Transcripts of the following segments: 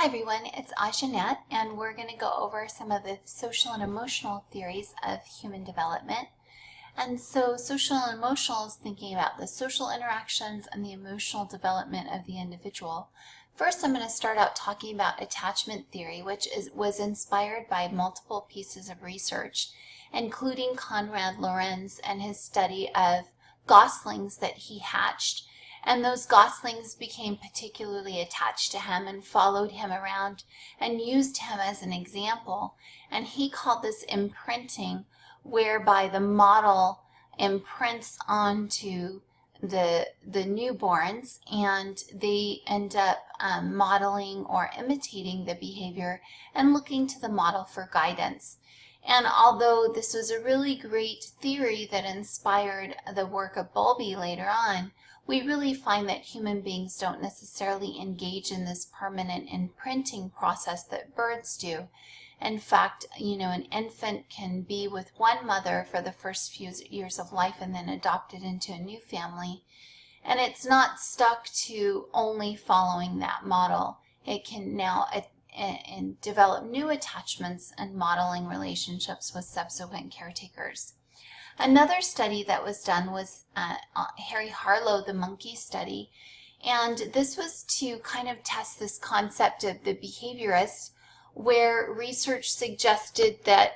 Hi everyone, it's Ajanette, and we're going to go over some of the social and emotional theories of human development. And so social and emotional is thinking about the social interactions and the emotional development of the individual. First, I'm going to start out talking about attachment theory, which was inspired by multiple pieces of research, including Konrad Lorenz and his study of goslings that he hatched. And those goslings became particularly attached to him and followed him around and used him as an example. And he called this imprinting, whereby the model imprints onto the newborns and they end up modeling or imitating the behavior and looking to the model for guidance. And although this was a really great theory that inspired the work of Bowlby later on, we really find that human beings don't necessarily engage in this permanent imprinting process that birds do. In fact, an infant can be with one mother for the first few years of life and then adopted into a new family. And it's not stuck to only following that model. It can now develop new attachments and modeling relationships with subsequent caretakers. Another study that was done was Harry Harlow, the monkey study, and this was to kind of test this concept of the behaviorist, where research suggested that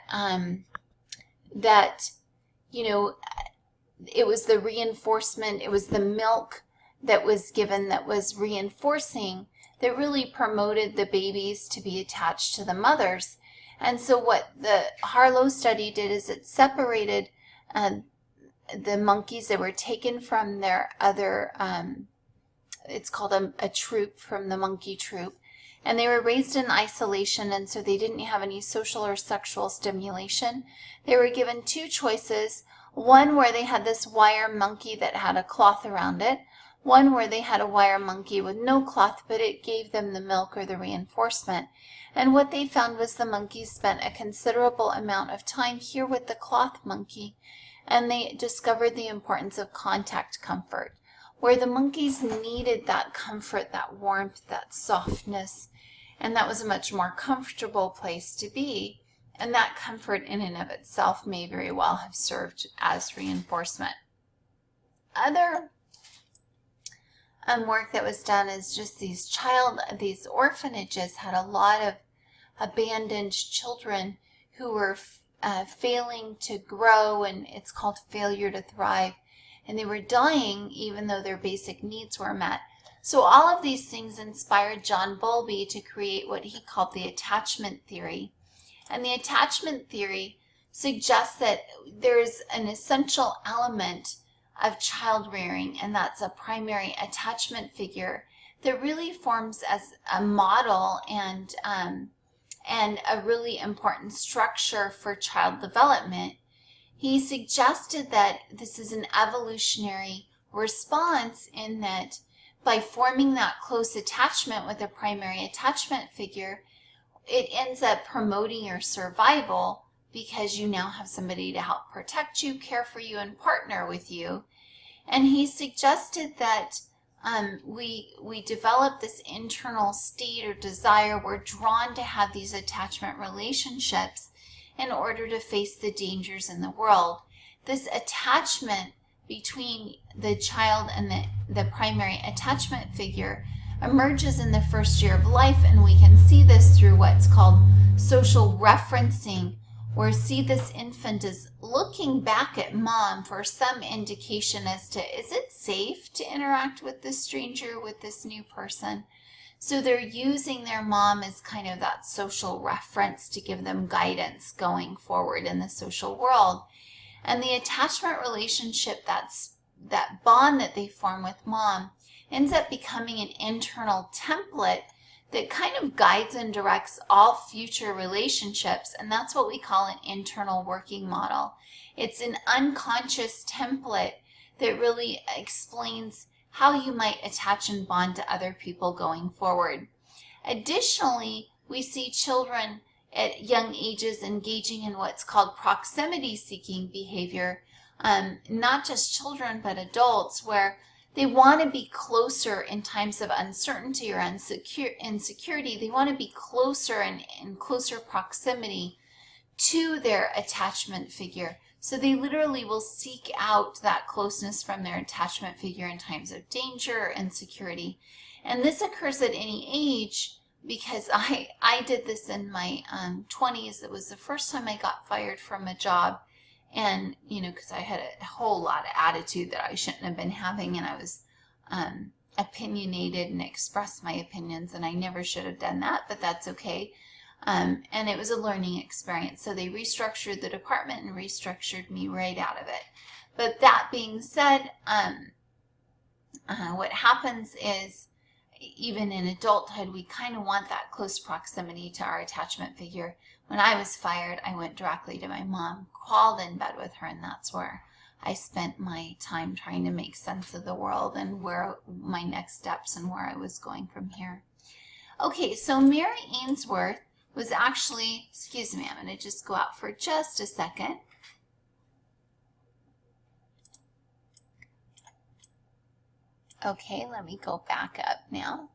it was the reinforcement, it was the milk that was given that was reinforcing that really promoted the babies to be attached to the mothers. And so what the Harlow study did is it separated the monkeys that were taken from their other, it's called a troop, from the monkey troop, and they were raised in isolation, and so they didn't have any social or sexual stimulation. They were given two choices, one where they had this wire monkey that had a cloth around it, one where they had a wire monkey with no cloth, but it gave them the milk or the reinforcement. And what they found was the monkeys spent a considerable amount of time here with the cloth monkey, and they discovered the importance of contact comfort, where the monkeys needed that comfort, that warmth, that softness, and that was a much more comfortable place to be. And that comfort in and of itself may very well have served as reinforcement. Other work that was done is just these orphanages had a lot of abandoned children who were failing to grow, and it's called failure to thrive, and they were dying even though their basic needs were met. So all of these things inspired John Bowlby to create what he called the attachment theory. And the attachment theory suggests that there's an essential element of child rearing, and that's a primary attachment figure that really forms as a model and a really important structure for child development. He suggested that this is an evolutionary response in that by forming that close attachment with a primary attachment figure, it ends up promoting your survival because you now have somebody to help protect you, care for you, and partner with you. And he suggested that we develop this internal state or desire. We're drawn to have these attachment relationships in order to face the dangers in the world. This attachment between the child and the primary attachment figure emerges in the first year of life, and we can see this through what's called social referencing, where this infant is looking back at mom for some indication as to, is it safe to interact with this stranger, with this new person? So they're using their mom as kind of that social reference to give them guidance going forward in the social world. And the attachment relationship, that bond that they form with mom, ends up becoming an internal template that kind of guides and directs all future relationships, and that's what we call an internal working model. It's an unconscious template that really explains how you might attach and bond to other people going forward. Additionally, we see children at young ages engaging in what's called proximity-seeking behavior, not just children but adults, where They want to be closer in times of uncertainty or insecurity. They want to be closer and in closer proximity to their attachment figure. So they literally will seek out that closeness from their attachment figure in times of danger or insecurity. And this occurs at any age, because I did this in my 20s. It was the first time I got fired from a job. And, because I had a whole lot of attitude that I shouldn't have been having, and I was opinionated and expressed my opinions, and I never should have done that, but that's okay. And it was a learning experience. So they restructured the department and restructured me right out of it. But that being said, what happens is, even in adulthood, we kind of want that close proximity to our attachment figure. When I was fired, I went directly to my mom, crawled in bed with her, and that's where I spent my time trying to make sense of the world and where my next steps and where I was going from here. Okay, so Mary Ainsworth was actually, excuse me, I'm going to just go out for just a second. Okay, let me go back up now.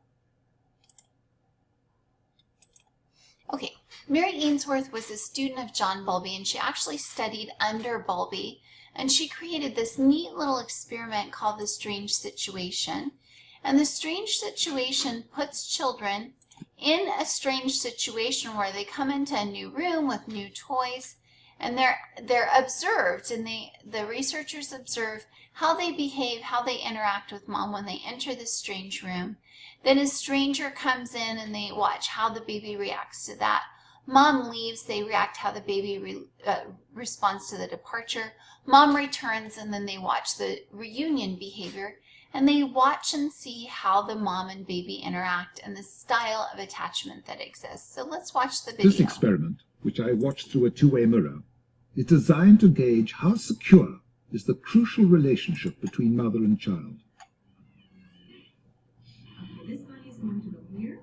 Okay, Mary Ainsworth was a student of John Bowlby, and she actually studied under Bowlby, and she created this neat little experiment called the strange situation. And the strange situation puts children in a strange situation where they come into a new room with new toys, and they're observed, and the researchers observe how they behave, how they interact with mom when they enter this strange room. Then a stranger comes in and they watch how the baby reacts to that. Mom leaves, they react how the baby responds to the departure. Mom returns, and then they watch the reunion behavior, and they watch and see how the mom and baby interact and the style of attachment that exists. So let's watch the video. This experiment, which I watched through a two-way mirror, is designed to gauge how secure is the crucial relationship between mother and child. This bunny is going to go here,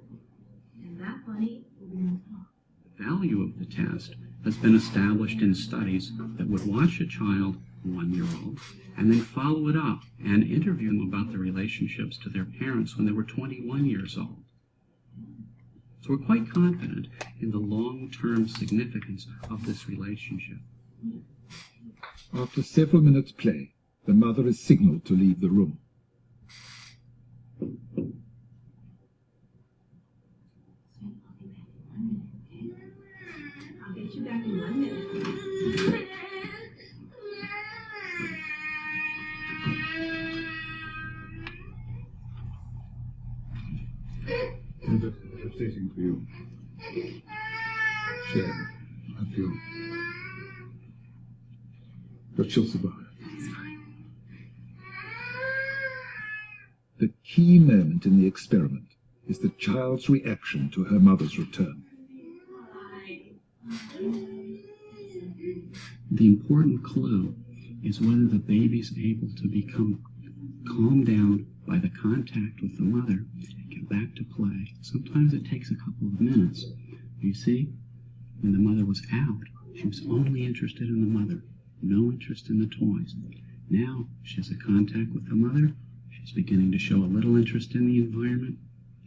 and that bunny will be on top. The value of the test has been established in studies that would watch a child, 1-year-old, and then follow it up and interview them about the relationships to their parents when they were 21 years old. So we're quite confident in the long-term significance of this relationship. After several minutes' play, the mother is signaled to leave the room. I'll get you back in 1 minute. I'm stating for you. Share. I feel. But she'll survive. The key moment in the experiment is the child's reaction to her mother's return. The important clue is whether the baby's able to become calmed down by the contact with the mother and get back to play. Sometimes it takes a couple of minutes. You see, when the mother was out, she was only interested in the mother, no interest in the toys. Now she has a contact with the mother. She's beginning to show a little interest in the environment,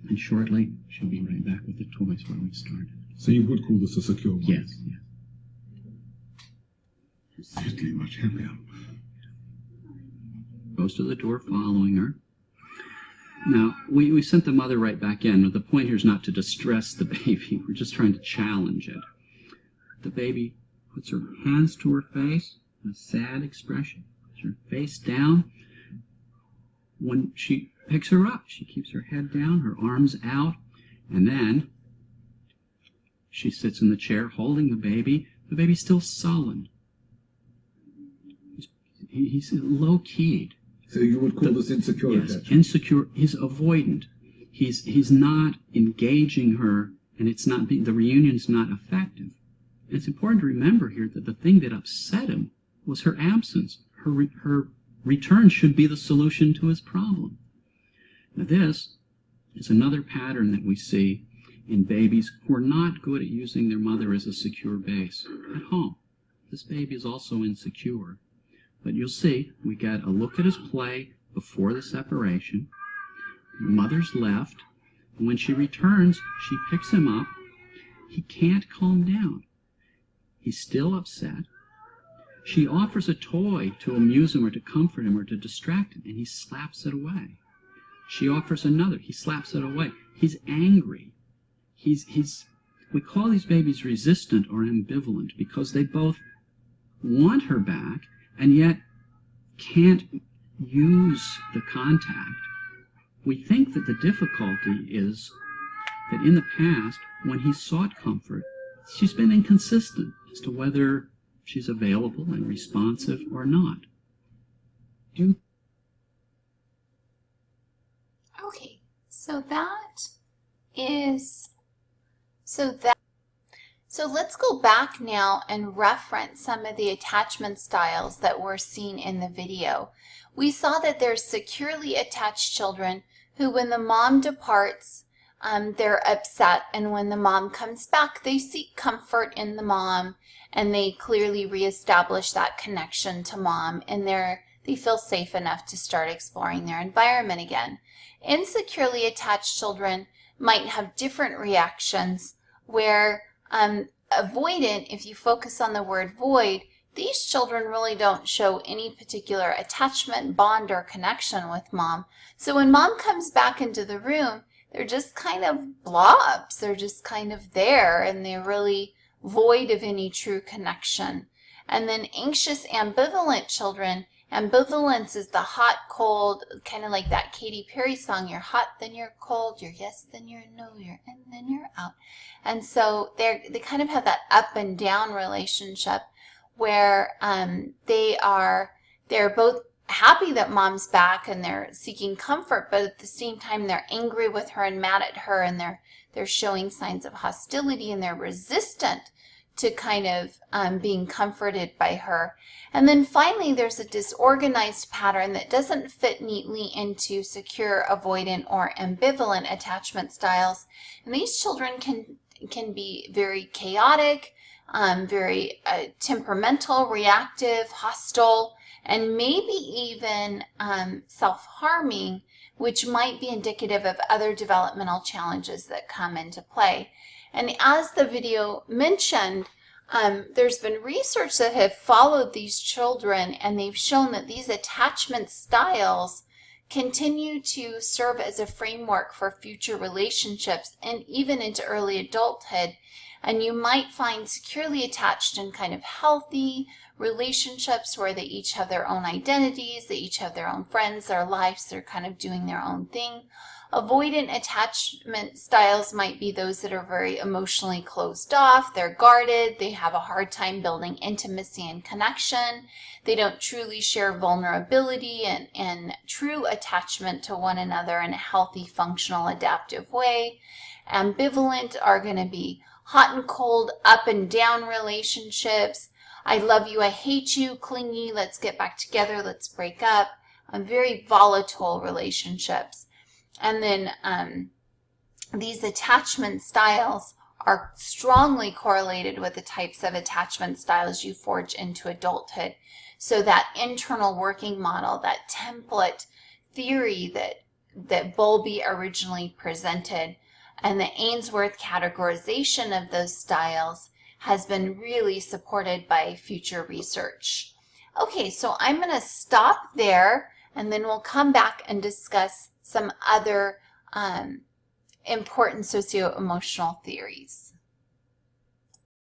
and shortly she'll be right back with the toys where we started. So you would call this a secure one? Yes, yes. Certainly much happier. Goes to the door following her. Now, we sent the mother right back in. The point here is not to distress the baby. We're just trying to challenge it. The baby puts her hands to her face, a sad expression, puts her face down. When she picks her up, she keeps her head down, her arms out, and then she sits in the chair holding the baby. The baby's still sullen. He's low-keyed. So you would call this insecure Yes, attachment? insecure. He's avoidant. He's not engaging her, and it's not the reunion's not effective. And it's important to remember here that the thing that upset him was her absence. Her return should be the solution to his problem. Now this is another pattern that we see in babies who are not good at using their mother as a secure base at home. This baby is also insecure. But you'll see, we got a look at his play, before the separation. Mother's left. When she returns, she picks him up. He can't calm down. He's still upset. She offers a toy to amuse him or to comfort him or to distract him, and he slaps it away. She offers another. He slaps it away. He's angry. We call these babies resistant or ambivalent because they both want her back and yet can't use the contact. We think that the difficulty is that in the past, when he sought comfort, she's been inconsistent as to whether she's available and responsive or not. Okay, so let's go back now and reference some of the attachment styles that were seen in the video. We saw that there's securely attached children who, when the mom departs, they're upset, and when the mom comes back, they seek comfort in the mom, and they clearly reestablish that connection to mom, and they feel safe enough to start exploring their environment again. Insecurely attached children might have different reactions, where avoidant, if you focus on the word void, these children really don't show any particular attachment, bond, or connection with mom. So when mom comes back into the room, they're just kind of blobs. They're just kind of there, and they're really void of any true connection. And then anxious, ambivalent children, ambivalence is the hot, cold, kind of like that Katy Perry song, you're hot, then you're cold, you're yes, then you're no, you're in, then you're out. And so they kind of have that up and down relationship where they're both happy that mom's back and they're seeking comfort, but at the same time they're angry with her and mad at her, and they're showing signs of hostility, and they're resistant to kind of being comforted by her. And then finally there's a disorganized pattern that doesn't fit neatly into secure, avoidant, or ambivalent attachment styles. And these children can be very chaotic, very temperamental, reactive, hostile, and maybe even self-harming, which might be indicative of other developmental challenges that come into play. And as the video mentioned, there's been research that have followed these children, and they've shown that these attachment styles continue to serve as a framework for future relationships and even into early adulthood. And you might find securely attached and kind of healthy relationships where they each have their own identities, they each have their own friends, their lives, they're kind of doing their own thing. Avoidant attachment styles might be those that are very emotionally closed off, they're guarded, they have a hard time building intimacy and connection, they don't truly share vulnerability and true attachment to one another in a healthy, functional, adaptive way. Ambivalent are going to be hot and cold, up and down relationships. I love you, I hate you, clingy, let's get back together, let's break up. Very volatile relationships. And then these attachment styles are strongly correlated with the types of attachment styles you forge into adulthood. So that internal working model, that template theory that Bowlby originally presented, and the Ainsworth categorization of those styles has been really supported by future research. Okay, so I'm going to stop there, and then we'll come back and discuss some other important socio-emotional theories.